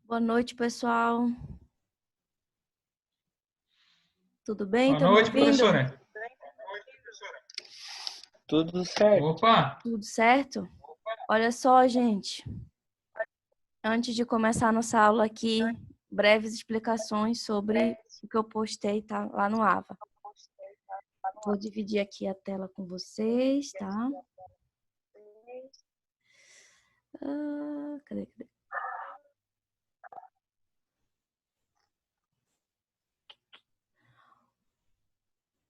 Boa noite, pessoal. Tudo bem? Boa Estão me noite, ouvindo? professora. Tudo certo. Opa, Tudo certo? Olha só, gente. Antes de começar a nossa aula aqui, breves explicações sobre o que eu postei, tá? Lá no AVA. Vou dividir aqui a tela com vocês, tá? Cadê?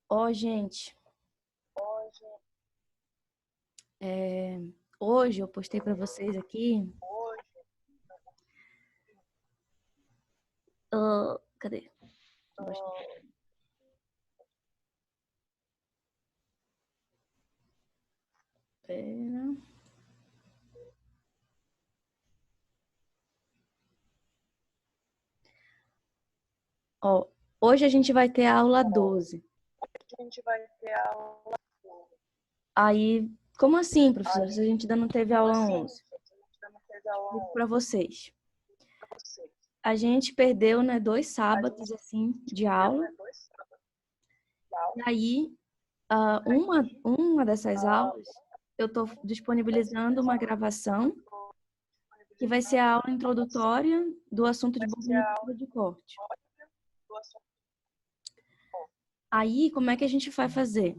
Ó, gente. Hoje eu postei para vocês aqui. Cadê? Pera. Ó, hoje a gente vai ter a aula 12. Aí, como assim, professora? Se a gente ainda não teve aula 11? Explico para vocês. A gente perdeu, né, 2 sábados, assim, de aula. E aí, uma dessas aulas, eu estou disponibilizando uma gravação, que vai ser a aula introdutória do assunto de bovinocultura de corte. Aí, como é que a gente vai fazer?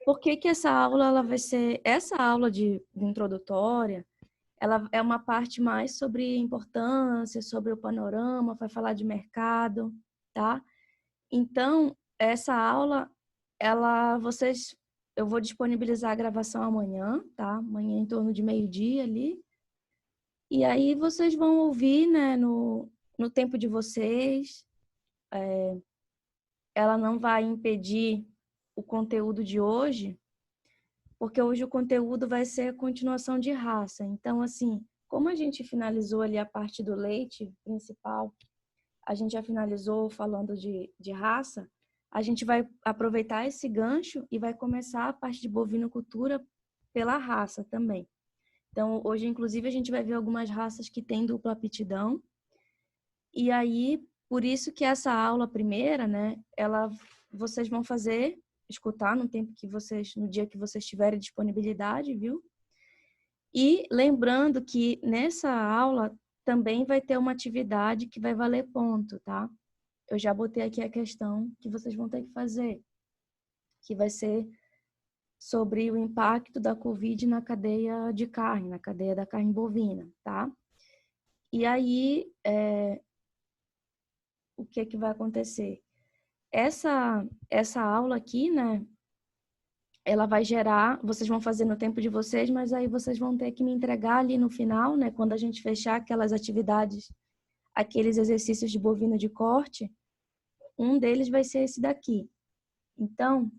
Por que que essa aula, ela vai ser... Essa aula de introdutória, ela é uma parte mais sobre importância, sobre o panorama, vai falar de mercado, tá? Então, essa aula, eu vou disponibilizar a gravação amanhã, tá? Amanhã em torno de meio-dia ali. E aí vocês vão ouvir, né, no tempo de vocês. Ela não vai impedir o conteúdo de hoje, porque hoje o conteúdo vai ser a continuação de raça. Então, assim, como a gente finalizou ali a parte do leite principal, a gente já finalizou falando de raça, a gente vai aproveitar esse gancho e vai começar a parte de bovinocultura pela raça também. Então, hoje, inclusive, a gente vai ver algumas raças que têm dupla aptidão. E aí, por isso que essa aula primeira, né, vocês vão escutar no tempo que no dia que vocês tiverem disponibilidade, viu? E lembrando que nessa aula também vai ter uma atividade que vai valer ponto, tá? Eu já botei aqui a questão que vocês vão ter que fazer, que vai ser sobre o impacto da Covid na cadeia de carne, na cadeia da carne bovina, tá? E aí, o que vai acontecer? Essa aula aqui, né, ela vai gerar, vocês vão fazer no tempo de vocês, mas aí vocês vão ter que me entregar ali no final, né, quando a gente fechar aquelas atividades, aqueles exercícios de bovino de corte, um deles vai ser esse daqui. Então,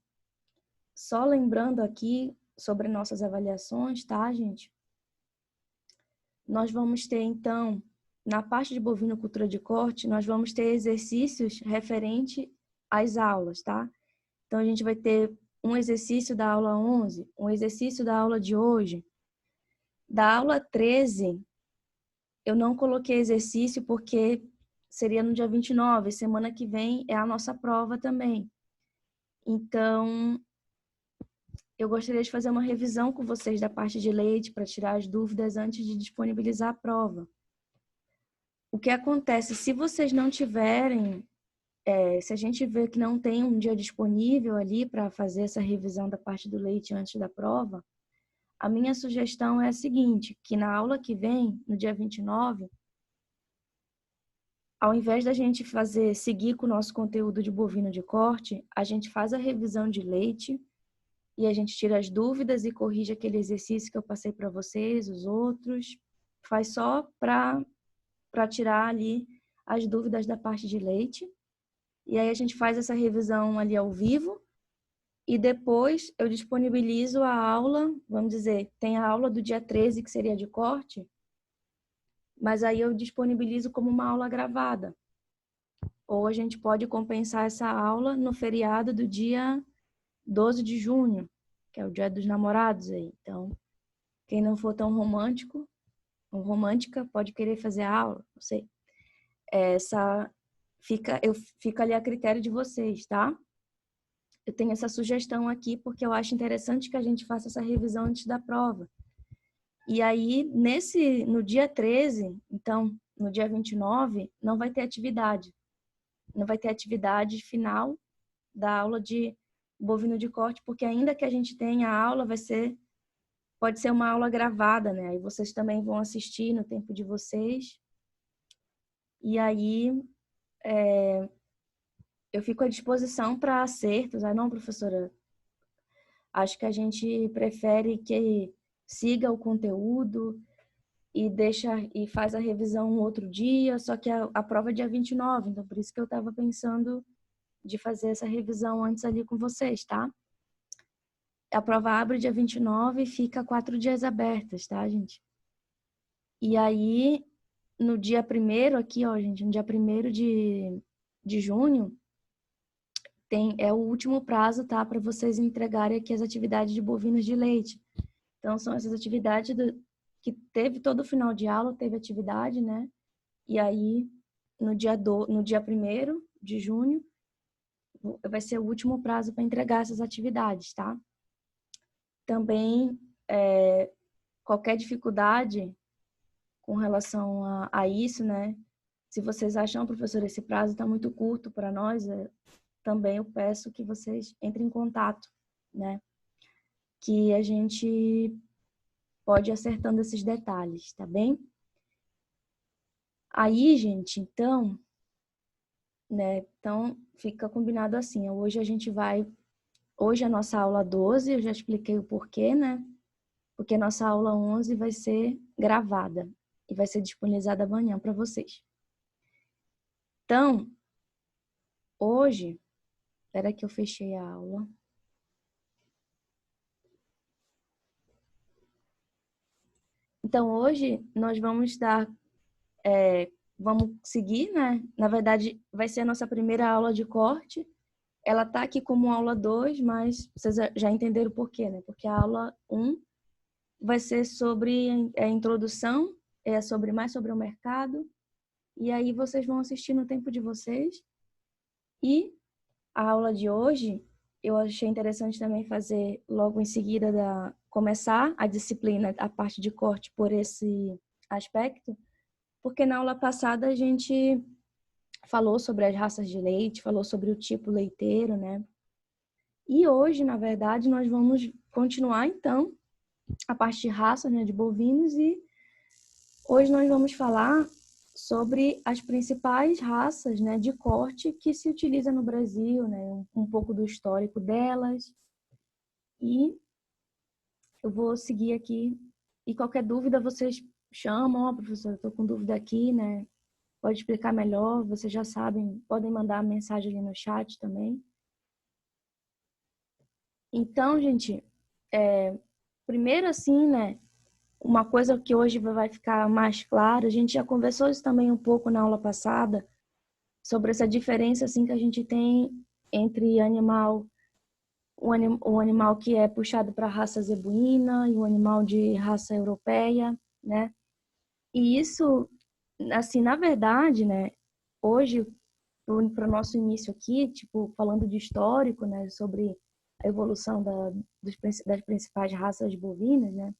só lembrando aqui sobre nossas avaliações, tá, gente? Nós vamos ter, então, na parte de bovinocultura de corte, nós vamos ter exercícios referente às aulas, tá? Então, a gente vai ter um exercício da aula 11, um exercício da aula de hoje. Da aula 13, eu não coloquei exercício porque seria no dia 29, semana que vem é a nossa prova também. Então, eu gostaria de fazer uma revisão com vocês da parte de leite para tirar as dúvidas antes de disponibilizar a prova. O que acontece, se vocês não tiverem, se a gente vê que não tem um dia disponível ali para fazer essa revisão da parte do leite antes da prova, a minha sugestão é a seguinte, que na aula que vem, no dia 29, ao invés da gente seguir com o nosso conteúdo de bovino de corte, a gente faz a revisão de leite e a gente tira as dúvidas e corrige aquele exercício que eu passei para vocês, os outros. Faz só para tirar ali as dúvidas da parte de leite. E aí a gente faz essa revisão ali ao vivo e depois eu disponibilizo a aula, vamos dizer, tem a aula do dia 13, que seria de corte, mas aí eu disponibilizo como uma aula gravada. Ou a gente pode compensar essa aula no feriado do dia 12 de junho, que é o dia dos namorados aí. Então, quem não for tão romântico, romântica pode querer fazer a aula, não sei. Fica ali a critério de vocês, tá? Eu tenho essa sugestão aqui porque eu acho interessante que a gente faça essa revisão antes da prova. E aí, no dia 13, então, no dia 29, não vai ter atividade. Não vai ter atividade final da aula de bovino de corte, porque ainda que a gente tenha a aula, pode ser uma aula gravada, né? Aí vocês também vão assistir no tempo de vocês. E aí, eu fico à disposição para acertos. Ah, não, professora, acho que a gente prefere que siga o conteúdo e faz a revisão um outro dia, só que a prova é dia 29, então por isso que eu estava pensando de fazer essa revisão antes ali com vocês, tá? A prova abre dia 29 e fica 4 dias abertas, tá, gente? E aí, no dia 1º aqui, ó, gente, no dia 1º de junho, é o último prazo, tá, para vocês entregarem aqui as atividades de bovinos de leite. Então, são essas atividades que teve todo o final de aula, teve atividade, né? E aí, no dia 1º de junho, vai ser o último prazo para entregar essas atividades, tá? Também, qualquer dificuldade com relação a isso, né? Se vocês acham, professor, esse prazo está muito curto para nós, também eu peço que vocês entrem em contato, né? Que a gente pode ir acertando esses detalhes, tá bem? Aí, gente, então, né? Então, fica combinado assim. Hoje a nossa aula 12, eu já expliquei o porquê, né? Porque a nossa aula 11 vai ser gravada e vai ser disponibilizada amanhã para vocês. Então, hoje, espera que eu fechei a aula. Então, hoje nós vamos seguir, né? Na verdade, vai ser a nossa primeira aula de corte. Ela tá aqui como aula 2, mas vocês já entenderam por quê, né? Porque a aula 1 vai ser sobre a introdução, mais sobre o mercado. E aí vocês vão assistir no tempo de vocês. E a aula de hoje, eu achei interessante também fazer logo em seguida começar a disciplina, a parte de corte por esse aspecto, porque na aula passada a gente falou sobre as raças de leite, falou sobre o tipo leiteiro, né? E hoje, na verdade, nós vamos continuar, então, a parte de raças, né, de bovinos, e hoje nós vamos falar sobre as principais raças, né, de corte que se utiliza no Brasil, né, um pouco do histórico delas. E eu vou seguir aqui. E qualquer dúvida vocês chamam, ó, professora, estou com dúvida aqui, né? Pode explicar melhor, vocês já sabem, podem mandar mensagem ali no chat também. Então, gente, primeiro assim, né, uma coisa que hoje vai ficar mais claro, a gente já conversou isso também um pouco na aula passada, sobre essa diferença assim que a gente tem entre o animal que é puxado para a raça zebuína e o animal de raça europeia, né? E isso, assim, na verdade, né, hoje, para o nosso início aqui, tipo, falando de histórico, né, sobre a evolução das principais raças bovinas, né,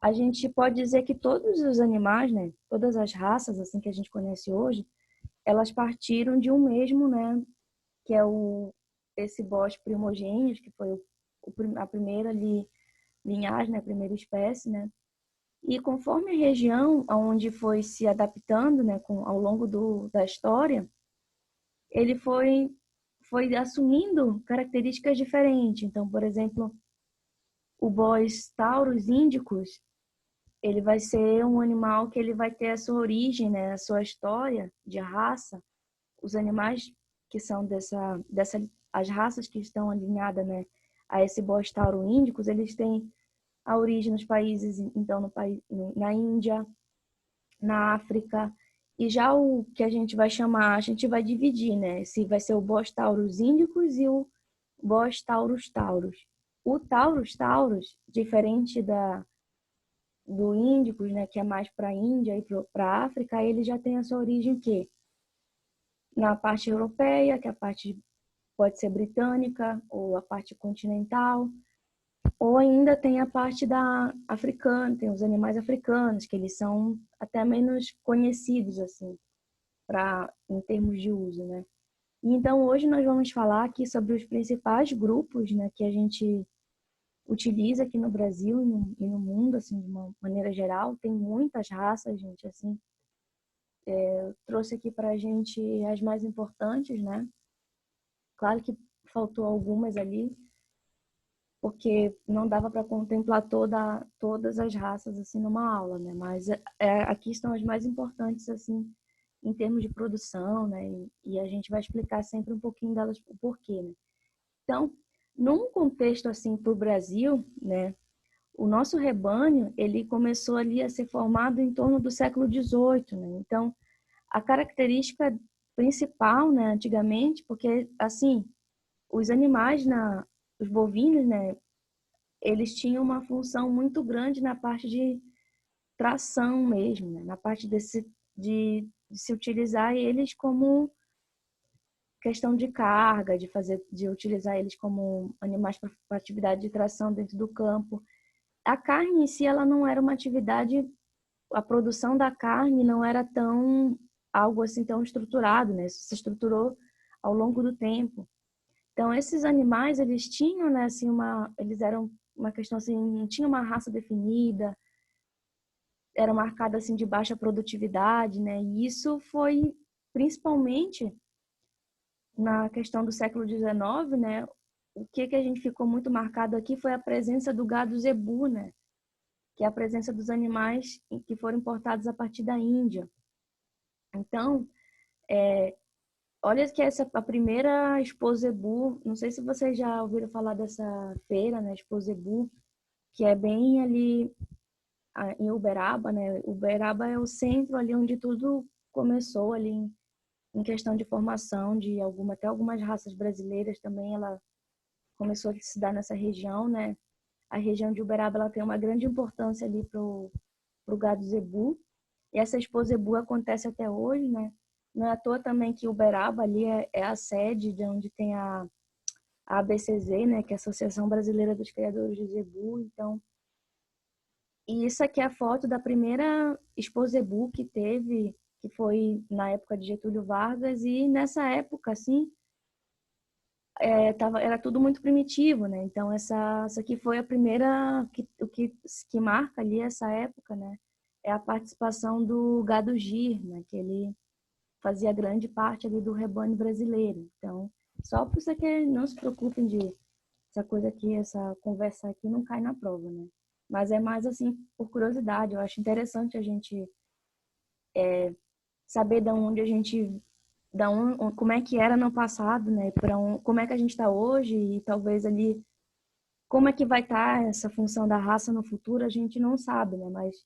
a gente pode dizer que todos os animais, né, todas as raças, assim, que a gente conhece hoje, elas partiram de um mesmo, né, que é esse Bos primogênitos, que foi a primeira linhagem, né, a primeira espécie, né, e conforme a região onde foi se adaptando, né, ao longo da história, ele foi assumindo características diferentes. Então, por exemplo, o Bos taurus índicos, ele vai ser um animal que ele vai ter a sua origem, né, a sua história de raça. Os animais que são as raças que estão alinhadas, né, a esse Bos taurus índicos, eles têm a origem nos países, então, na Índia, na África. E já o que a gente vai chamar, a gente vai dividir, né? Se vai ser o Bos taurus índicos e o Bos taurus taurus. O taurus taurus, diferente do Índico, né, que é mais para a Índia e para a África, ele já tem a sua origem o quê? Na parte europeia, que é a parte pode ser britânica ou a parte continental, ou ainda tem a parte da africana, tem os animais africanos, que eles são até menos conhecidos assim, para em termos de uso, né? E então hoje nós vamos falar aqui sobre os principais grupos, né, que a gente utiliza aqui no Brasil e no mundo, assim, de uma maneira geral. Tem muitas raças, gente, assim. Eu trouxe aqui para a gente as mais importantes, né? Claro que faltou algumas ali, porque não dava para contemplar todas as raças, assim, numa aula, né? Mas aqui estão as mais importantes, assim, em termos de produção, né? E a gente vai explicar sempre um pouquinho delas, o porquê, né? Então, num contexto, assim, para o Brasil, né? O nosso rebanho, ele começou ali a ser formado em torno do século XVIII, né? Então, a característica principal, né, antigamente, porque, assim, os animais, os bovinos, né, eles tinham uma função muito grande na parte de tração mesmo, né? Na parte de se utilizar eles como questão de carga, de utilizar eles como animais para atividade de tração dentro do campo. A carne em si, ela não era uma atividade, a produção da carne não era tão, algo assim tão estruturado, né? Isso se estruturou ao longo do tempo. Então, esses animais, eles tinham, né, assim, eles eram uma questão assim, não tinha uma raça definida, era marcada assim de baixa produtividade, né? E isso foi principalmente na questão do século XIX, né? O que a gente ficou muito marcado aqui foi a presença do gado zebu, né? Que é a presença dos animais que foram importados a partir da Índia. Então, olha que essa a primeira Expo Zebu, não sei se vocês já ouviram falar dessa feira, né, Expo Zebu, que é bem ali em Uberaba, né? Uberaba é o centro ali onde tudo começou ali em questão de formação de até algumas raças brasileiras também, ela começou a se dar nessa região, né? A região de Uberaba ela tem uma grande importância ali pro gado zebu. E essa Expo Zebu acontece até hoje, né? Não é à toa também que Uberaba ali é a sede de onde tem a ABCZ, né? Que é a Associação Brasileira dos Criadores de Zebu. Então, e isso aqui é a foto da primeira Expo Zebu que teve, que foi na época de Getúlio Vargas. E nessa época, assim, era tudo muito primitivo, né? Então, essa aqui foi a primeira, o que marca ali essa época, né? É a participação do gado gir, né? Que ele fazia grande parte ali do rebanho brasileiro. Então, só por isso que não se preocupem de essa coisa aqui, essa conversa aqui não cai na prova, né? Mas é mais assim, por curiosidade, eu acho interessante a gente saber da onde a gente, como é que era no passado, né? Como é que a gente está hoje e talvez ali como é que vai estar essa função da raça no futuro, a gente não sabe, né? Mas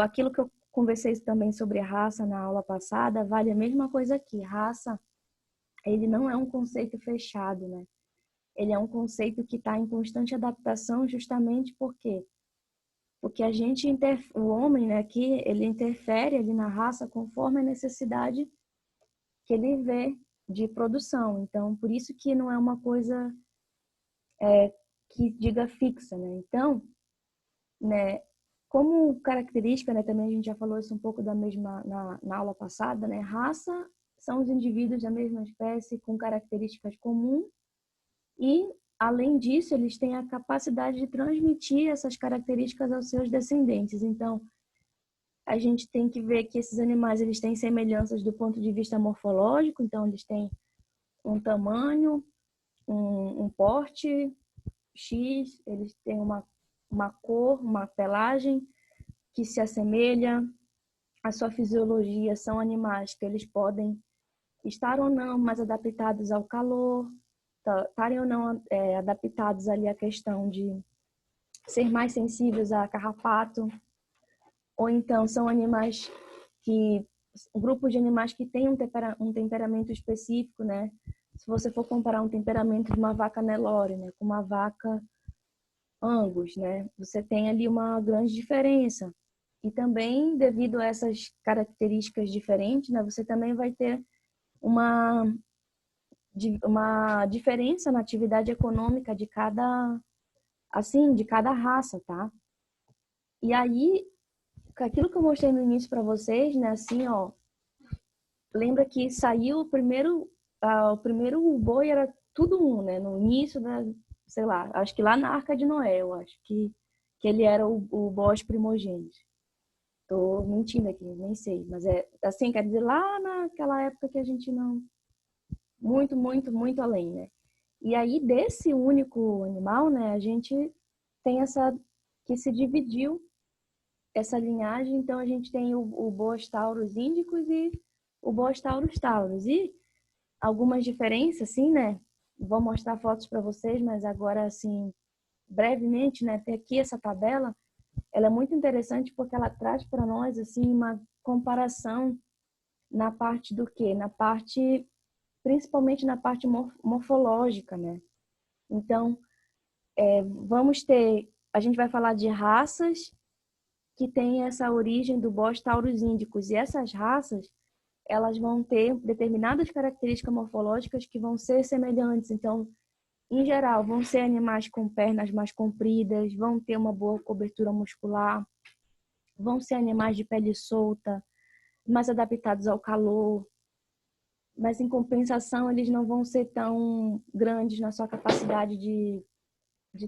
aquilo que eu conversei também sobre a raça na aula passada, vale a mesma coisa aqui. Raça, ele não é um conceito fechado, né? Ele é um conceito que está em constante adaptação justamente porque o homem, né, aqui, ele interfere ali na raça conforme a necessidade que ele vê de produção. Então, por isso que não é uma coisa que diga fixa, né? Então, né, como característica, né, também a gente já falou isso um pouco da mesma na aula passada, né? Raça são os indivíduos da mesma espécie com características comuns e, além disso, eles têm a capacidade de transmitir essas características aos seus descendentes. Então, a gente tem que ver que esses animais eles têm semelhanças do ponto de vista morfológico, então eles têm um tamanho, um porte X, eles têm uma cor, uma pelagem que se assemelha, a sua fisiologia são animais que eles podem estar ou não mais adaptados ao calor, estarem ou não adaptados ali à questão de ser mais sensíveis a carrapato, ou então são animais que grupos de animais que têm um temperamento específico, né? Se você for comparar um temperamento de uma vaca Nelore, né, com uma vaca Angus, né? Você tem ali uma grande diferença. E também, devido a essas características diferentes, né, você também vai ter uma, uma diferença na atividade econômica de cada, assim, de cada raça, tá? E aí, aquilo que eu mostrei no início para vocês, né, assim, ó, lembra que saiu o primeiro boi era tudo um, né, no início da, sei lá, acho que lá na Arca de Noé, eu acho que ele era o bode primogênito. Tô mentindo aqui, nem sei, mas é assim, quer dizer, lá naquela época que a gente não, muito, muito, muito além, né? E aí desse único animal, né, a gente tem essa que se dividiu essa linhagem, então a gente tem o Boas Taurus índicos e o Boas Taurus taurus. E algumas diferenças, assim, né? Vou mostrar fotos para vocês, mas agora, assim, brevemente, né? Tem aqui essa tabela, ela é muito interessante porque ela traz para nós, assim, uma comparação na parte do quê? Na parte, principalmente na parte morfológica, né? Então, vamos ter, a gente vai falar de raças que têm essa origem do Bos taurus índicos, e essas raças, elas vão ter determinadas características morfológicas que vão ser semelhantes. Então, em geral, vão ser animais com pernas mais compridas, vão ter uma boa cobertura muscular, vão ser animais de pele solta, mais adaptados ao calor, mas em compensação eles não vão ser tão grandes na sua capacidade de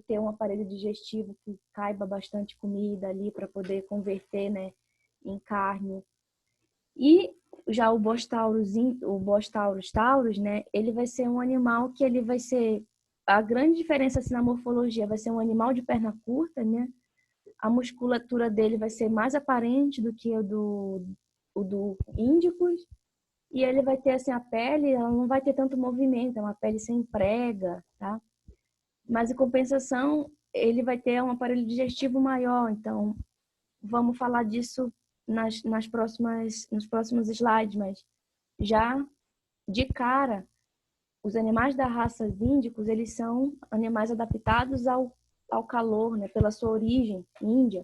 ter um aparelho digestivo que caiba bastante comida ali para poder converter, né, em carne. E já o Bostaurus taurus, né, ele vai ser um animal que ele vai ser a grande diferença assim, na morfologia, vai ser um animal de perna curta, né? A musculatura dele vai ser mais aparente do que o do Índicos, e ele vai ter assim a pele, ela não vai ter tanto movimento, é uma pele sem prega, tá? Mas em compensação, ele vai ter um aparelho digestivo maior, então vamos falar disso nos próximos slides, mas já de cara, os animais da raça índicos, eles são animais adaptados ao calor, né, pela sua origem índia,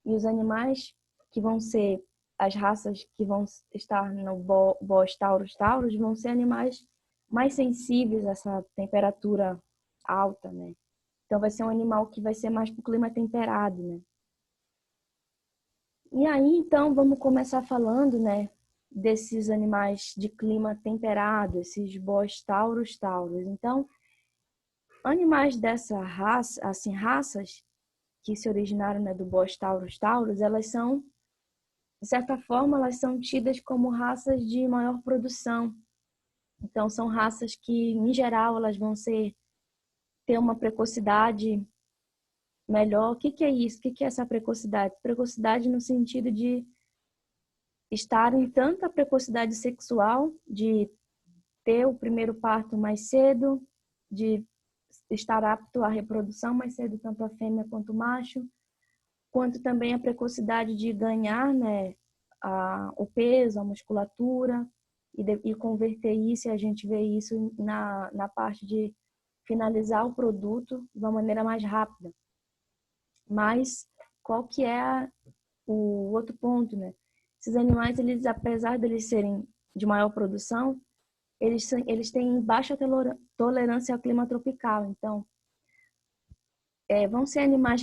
e os animais que vão ser as raças que vão estar no Bos taurus taurus vão ser animais mais sensíveis a essa temperatura alta, né? Então vai ser um animal que vai ser mais para o clima temperado, né? E aí, então, vamos começar falando, né, desses animais de clima temperado, esses Bos taurus taurus. Então, animais dessa raça, assim, raças que se originaram, né, do Bos taurus taurus, elas são, de certa forma, elas são tidas como raças de maior produção. Então, são raças que, em geral, elas vão ter uma precocidade melhor. O que que é isso? O que que é essa precocidade? Precocidade no sentido de estar em tanta precocidade sexual, de ter o primeiro parto mais cedo, de estar apto à reprodução mais cedo, tanto a fêmea quanto o macho, quanto também a precocidade de ganhar, né, o peso, a musculatura, e converter isso, e a gente vê isso na parte de finalizar o produto de uma maneira mais rápida. Mas qual que é o outro ponto, né? Esses animais, eles, apesar de eles serem de maior produção, eles têm baixa tolerância ao clima tropical. Então, vão ser animais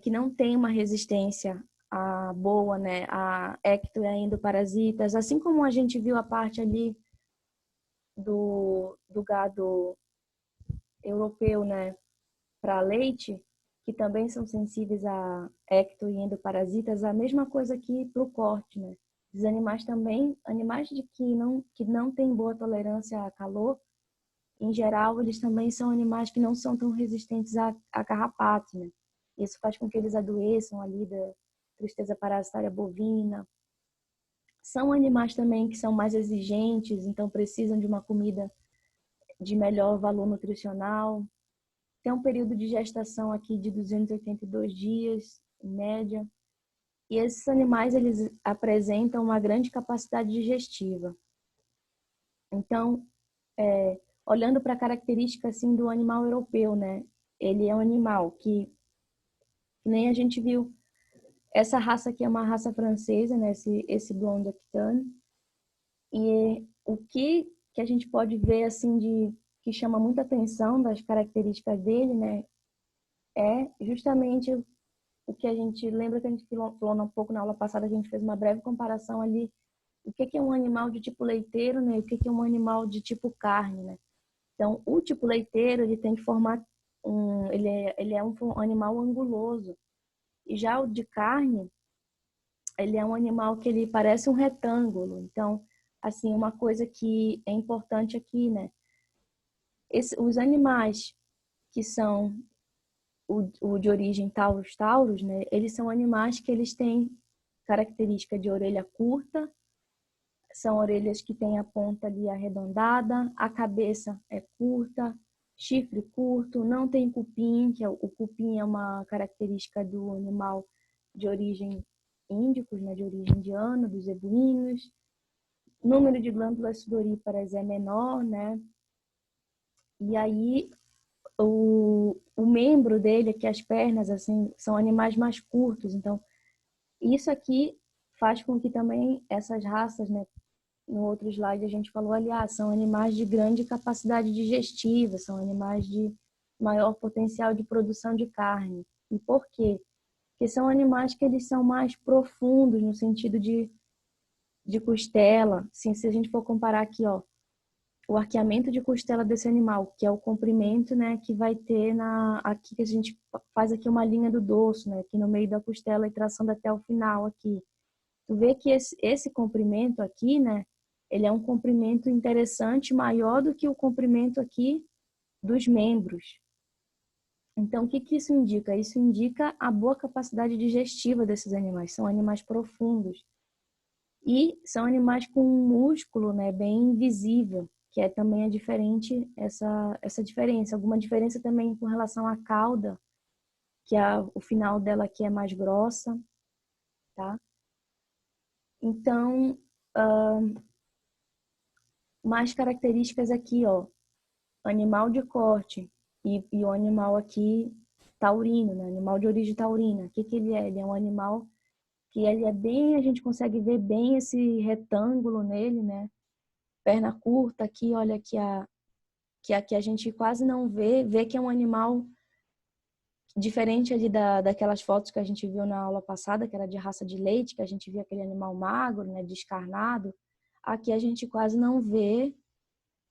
que não têm uma resistência boa, né, a ecto e a endoparasitas, assim como a gente viu a parte ali do gado europeu, né, para leite, que também são sensíveis a ecto e endoparasitas, a mesma coisa aqui para o corte, né? Os animais também, animais que não têm boa tolerância a calor, em geral, eles também são animais que não são tão resistentes a carrapatos, né? Isso faz com que eles adoeçam ali da tristeza parasitária bovina. São animais também que são mais exigentes, então precisam de uma comida de melhor valor nutricional. Tem um período de gestação aqui de 282 dias, em média. E esses animais, eles apresentam uma grande capacidade digestiva. Então, olhando para a característica assim do animal europeu, né? Ele é um animal que Que nem a gente viu, essa raça aqui é uma raça francesa, né? Esse Blonde Aquitaine. E o que a gente pode ver, assim, que chama muita atenção das características dele, né? É justamente o que a gente lembra que a gente falou um pouco na aula passada, a gente fez uma breve comparação ali, o que é um animal de tipo leiteiro, né? E o que é um animal de tipo carne, né? Então, o tipo leiteiro, ele tem que formar ele é um animal anguloso. E já o de carne, ele é um animal que ele parece um retângulo. Então, assim, uma coisa que é importante aqui, né? Os animais que são o de origem taurus, né? Eles são animais que eles têm característica de orelha curta, são orelhas que têm a ponta ali arredondada, a cabeça é curta, chifre curto, não tem cupim, o cupim é uma característica do animal de origem índicos, né, de origem indiana, dos zebuínos. O número de glândulas sudoríparas é menor, né? E aí o membro dele, aqui as pernas, assim, são animais mais curtos. Então, isso aqui faz com que também essas raças, né, no outro slide a gente falou ali, são animais de grande capacidade digestiva, são animais de maior potencial de produção de carne. E por quê? Porque são animais que eles são mais profundos no sentido de costela. Assim, se a gente for comparar aqui, ó, o arqueamento de costela desse animal, que é o comprimento, né, que vai ter aqui que a gente faz aqui uma linha do dorso, né, aqui no meio da costela e traçando até o final aqui. Tu vê que esse comprimento aqui, né, ele é um comprimento interessante, maior do que o comprimento aqui dos membros. Então, o que que isso indica? Isso indica a boa capacidade digestiva desses animais. São animais profundos. E são animais com um músculo, né, bem visível, que também é diferente essa diferença. Alguma diferença também com relação à cauda, que o final dela aqui é mais grossa, tá? Então, mais características aqui, ó. Animal de corte e o animal aqui taurino, né? Animal de origem taurina. O que que ele é? Ele é um animal que ele é bem, a gente consegue ver bem esse retângulo nele, né? Perna curta aqui, olha que aqui a gente quase não vê que é um animal diferente ali daquelas fotos que a gente viu na aula passada, que era de raça de leite, que a gente via aquele animal magro, né, descarnado. Aqui a gente quase não vê,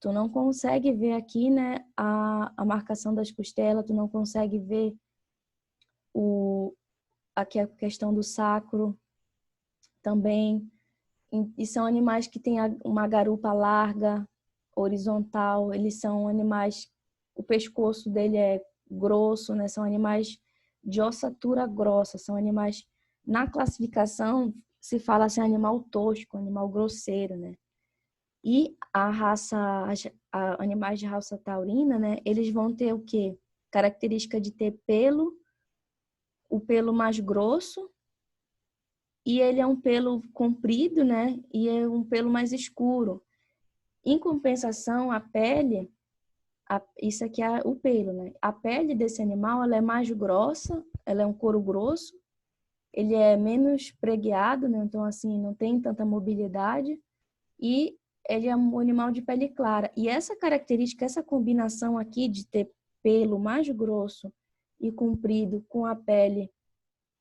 tu não consegue ver aqui, né, a marcação das costelas, tu não consegue ver aqui a questão do sacro também. E são animais que têm uma garupa larga, horizontal, eles são animais, o pescoço dele é grosso, né? São animais de ossatura grossa, são animais, na classificação se fala assim, animal tosco, animal grosseiro, né? E animais de raça taurina, né? Eles vão ter o quê? Característica de ter o pelo mais grosso, e ele é um pelo comprido, né? E é um pelo mais escuro. Em compensação, a pele, isso aqui é o pelo, né? A pele desse animal, ela é mais grossa, ela é um couro grosso, ele é menos pregueado, né? Então, assim, não tem tanta mobilidade e ele é um animal de pele clara. E essa característica, essa combinação aqui de ter pelo mais grosso e comprido com a pele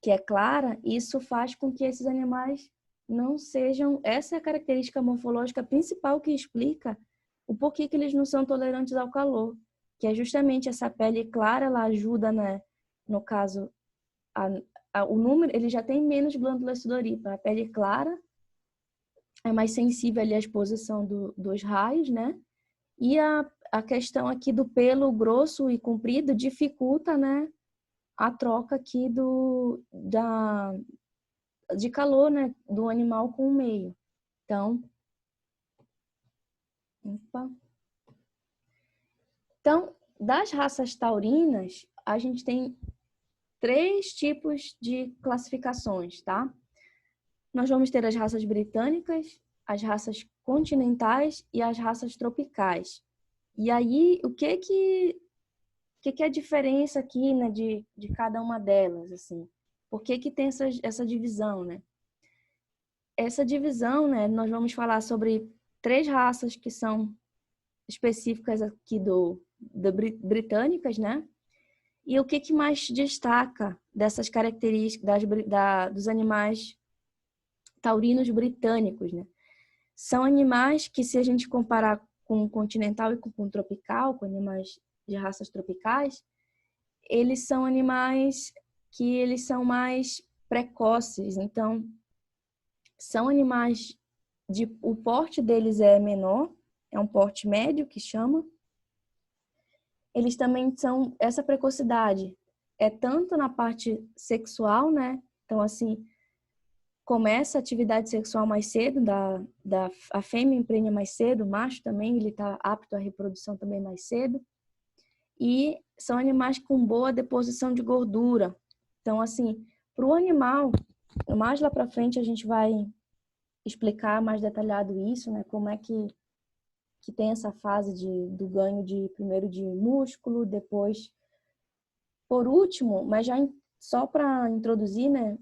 que é clara, isso faz com que esses animais não sejam... Essa é a característica morfológica principal que explica o porquê que eles não são tolerantes ao calor, que é justamente essa pele clara, ela ajuda, né, no caso, o número, ele já tem menos glândulas sudoríparas. A pele clara é mais sensível ali à exposição dos raios, né? E a questão aqui do pelo grosso e comprido dificulta, né, a troca aqui de calor, né, do animal com o meio. Então, opa. Então, das raças taurinas, a gente tem 3 tipos de classificações, tá? Nós vamos ter as raças britânicas, as raças continentais e as raças tropicais. E aí, o que que é a diferença aqui, né, de cada uma delas, assim? Por que tem essa divisão, né? Essa divisão, né, nós vamos falar sobre 3 raças que são específicas aqui britânicas, né? E o que mais destaca dessas características dos animais taurinos britânicos, né? São animais que, se a gente comparar com o continental e com o tropical, com animais de raças tropicais, eles são animais que eles são mais precoces. Então, são animais o porte deles é menor, é um porte médio que chama. Eles também são essa precocidade é tanto na parte sexual, né? Então, assim, começa a atividade sexual mais cedo, a fêmea emprenha mais cedo, o macho também, ele está apto à reprodução também mais cedo. E são animais com boa deposição de gordura. Então, assim, para o animal, mais lá para frente a gente vai explicar mais detalhado isso, né? Como é que tem essa fase do ganho primeiro de músculo, depois, por último, mas já só para introduzir, né?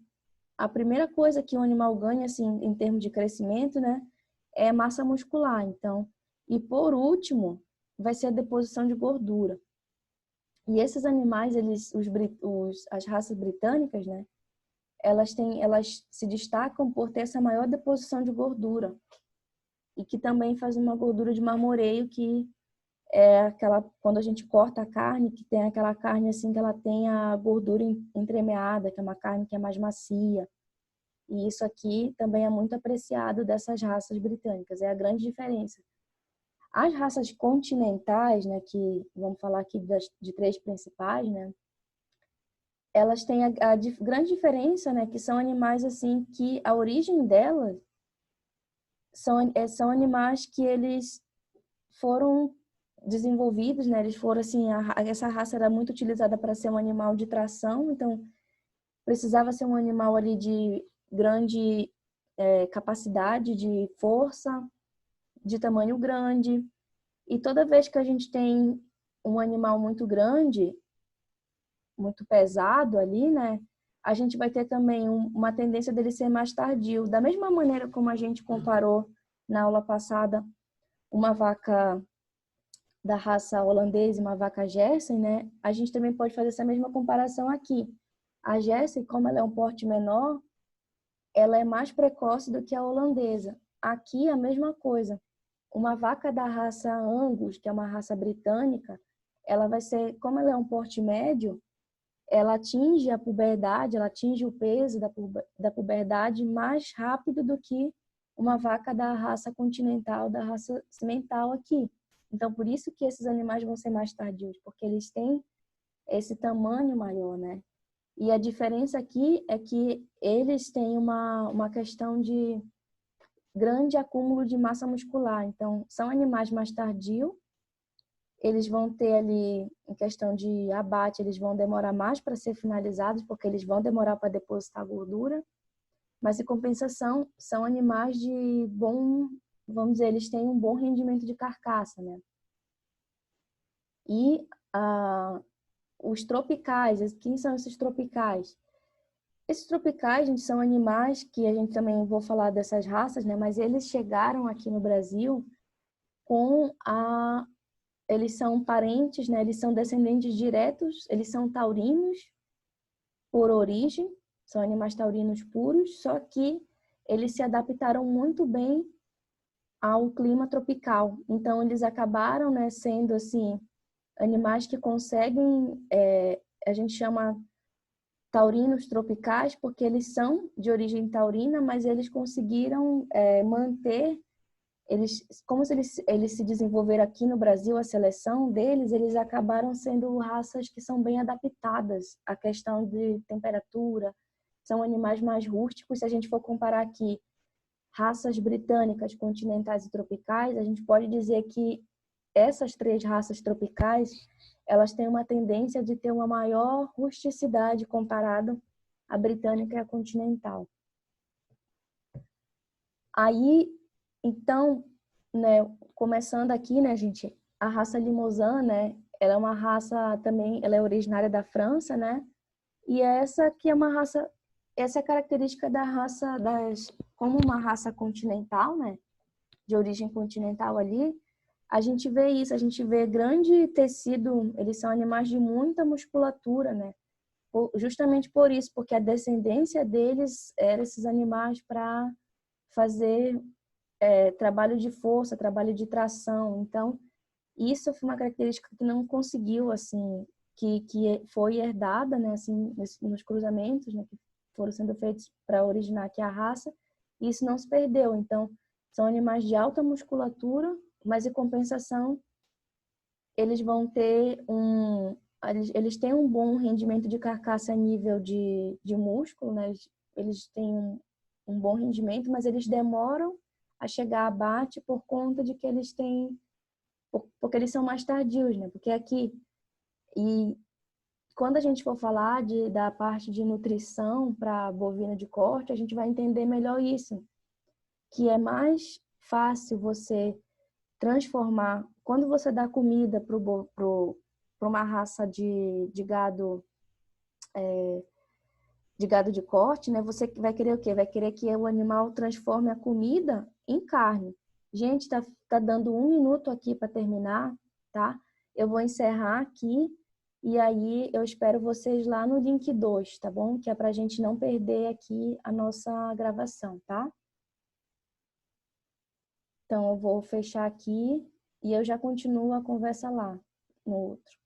A primeira coisa que o animal ganha, assim, em termos de crescimento, né, é massa muscular. Então, e por último, vai ser a deposição de gordura. E esses animais, as raças britânicas, né, elas se destacam por ter essa maior deposição de gordura. E que também faz uma gordura de marmoreio, que é aquela, quando a gente corta a carne, que tem aquela carne assim, que ela tem a gordura entremeada, que é uma carne que é mais macia. E isso aqui também é muito apreciado dessas raças britânicas, é a grande diferença. As raças continentais, né, que vamos falar aqui de 3 principais, né, elas têm a grande diferença, né, que são animais assim que a origem delas são animais que eles foram desenvolvidos, né, eles foram assim, essa raça era muito utilizada para ser um animal de tração, então precisava ser um animal ali de grande capacidade de força, de tamanho grande. E toda vez que a gente tem um animal muito grande, muito pesado ali, né? A gente vai ter também uma tendência dele ser mais tardio. Da mesma maneira como a gente comparou na aula passada uma vaca da raça holandesa e uma vaca Jersey, né? A gente também pode fazer essa mesma comparação aqui. A Jersey, como ela é um porte menor, ela é mais precoce do que a holandesa. Aqui a mesma coisa. Uma vaca da raça Angus, que é uma raça britânica, ela vai ser, como ela é um porte médio, ela atinge a puberdade, ela atinge o peso da puberdade mais rápido do que uma vaca da raça continental, da raça cimental aqui. Então, por isso que esses animais vão ser mais tardios, porque eles têm esse tamanho maior, né? E a diferença aqui é que eles têm uma questão de grande acúmulo de massa muscular. Então, são animais mais tardios, eles vão ter ali, em questão de abate, eles vão demorar mais para ser finalizados, porque eles vão demorar para depositar gordura, mas, em compensação, são animais de bom, vamos dizer, eles têm um bom rendimento de carcaça, né? E os tropicais, quem são esses tropicais? Esses tropicais, gente, são animais que a gente também vou falar dessas raças, né? Mas eles chegaram aqui no Brasil eles são parentes, né? Eles são descendentes diretos, eles são taurinos por origem, são animais taurinos puros, só que eles se adaptaram muito bem ao clima tropical. Então eles acabaram, né, sendo assim animais que conseguem, a gente chama taurinos tropicais porque eles são de origem taurina, mas eles conseguiram manter como eles se desenvolveram aqui no Brasil, a seleção deles, eles acabaram sendo raças que são bem adaptadas à questão de temperatura, são animais mais rústicos. Se a gente for comparar aqui raças britânicas, continentais e tropicais, a gente pode dizer que essas 3 raças tropicais, elas têm uma tendência de ter uma maior rusticidade comparado à britânica e à continental. Aí, então, né, começando aqui, né, gente, a raça Limousin, né, ela é uma raça também, ela é originária da França, né? E essa aqui é uma raça, essa é a característica da raça como uma raça continental, né? De origem continental ali, a gente vê isso, a gente vê grande tecido, eles são animais de muita musculatura, né? Justamente por isso, porque a descendência deles era esses animais para fazer trabalho de força, trabalho de tração. Então, isso foi uma característica que não conseguiu, assim, que foi herdada, né, assim, nos cruzamentos, né, que foram sendo feitos para originar aqui a raça, e isso não se perdeu. Então, são animais de alta musculatura, mas em compensação, eles vão ter eles têm um bom rendimento de carcaça a nível de músculo, né? Eles têm um bom rendimento, mas eles demoram a chegar a abate por conta de que eles têm porque eles são mais tardios, né? Porque aqui, e quando a gente for falar da parte de nutrição para bovino de corte, a gente vai entender melhor isso, que é mais fácil você transformar, quando você dá comida para uma raça de gado de corte, né? Você vai querer o quê? Vai querer que o animal transforme a comida em carne. Gente, tá dando 1 minuto aqui para terminar, tá? Eu vou encerrar aqui e aí eu espero vocês lá no link 2, tá bom? Que é para a gente não perder aqui a nossa gravação, tá? Então eu vou fechar aqui e eu já continuo a conversa lá no outro.